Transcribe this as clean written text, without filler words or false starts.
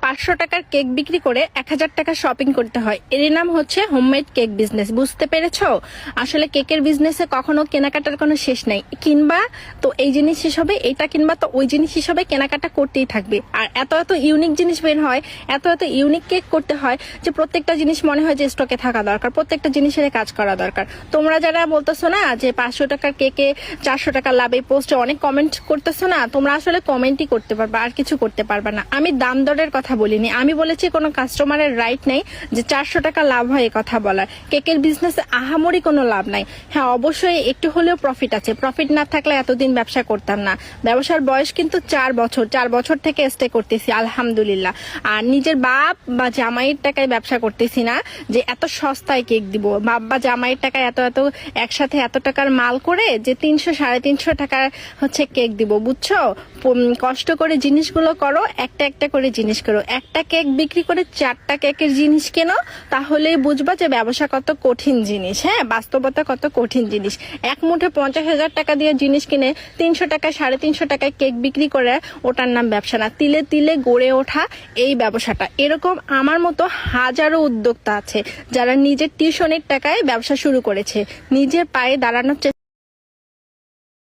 500 টাকার কেক বিক্রি করে 1000 টাকা শপিং করতে হয়, এর নাম হচ্ছে হোমমেড কেক বিজনেস। বুঝতে পেরেছো? আসলে কেকের বিজনেসে কখনো কেনাকাটার কোনো শেষ নাই। কিনবা তো এই জিনিস শেষ হবে, এটা কিনবা তো ওই জিনিস শেষ হবে, কেনাকাটা করতেই থাকবে। আর এত এত ইউনিক জিনিস বের হয়, এত এত ইউনিক কেক করতে হয় যে প্রত্যেকটা জিনিস মনে হয় যে স্টকে থাকা দরকার, প্রত্যেকটা জিনিসের কাজ করা দরকার। তোমরা যারা বলতেছো না যে 500 টাকার কেকে 400 টাকা লাভ, এই পোস্টে অনেক কমেন্ট করতেছো না, তোমরা আসলে কমেন্টই করতে পারবা, আর কিছু করতে পারবা না। আমি দাম দরের কথা বলিনি, আমি বলেছি কোনো কাস্টমারের রাইট নেই যে 400 টাকা লাভ হয় এই কথা বলার। কেকের বিজনেসে আহামরি কোনো লাভ নাই। হ্যাঁ, অবশ্যই একটু হলেও প্রফিট আছে, প্রফিট না থাকলে এতদিন ব্যবসা করতাম না। ব্যবসার বয়স কিন্তু 4 বছর, 4 বছর থেকে স্টে করতেছি আলহামদুলিল্লাহ। আর নিজের বাপ বা জামাইয়ের টাকায় ব্যবসা করতেছি না যে এত সস্তায় কেক দিব। বাপ বা জামাইয়ের টাকায় এত এত একসাথে এত টাকার মাল করে যে 300 350 টাকার হচ্ছে কেক দিব, বুঝছো? কষ্ট করে জিনিসগুলো করো, একটা একটা করে জিনিস করো। একটা কেক বিক্রি করে 4টা কেকের জিনিস কেনো, তাহলেই বুঝবা যে ব্যবসা কত কঠিন জিনিস। হ্যাঁ, বাস্তবতা কত কঠিন জিনিস। এক মুঠে 50,000 টাকা দিয়ে জিনিস কিনে 300 টাকা 350 টাকায় কেক বিক্রি করে, ওটার নাম ব্যবসা না। তিলে তিলে গড়ে ওঠা এই ব্যবসাটা। এরকম আমার মতো হাজারো উদ্যোক্তা আছে যারা নিজের টিউশনের টাকায় ব্যবসা শুরু করেছে, নিজের পায়ে দাঁড়ানোর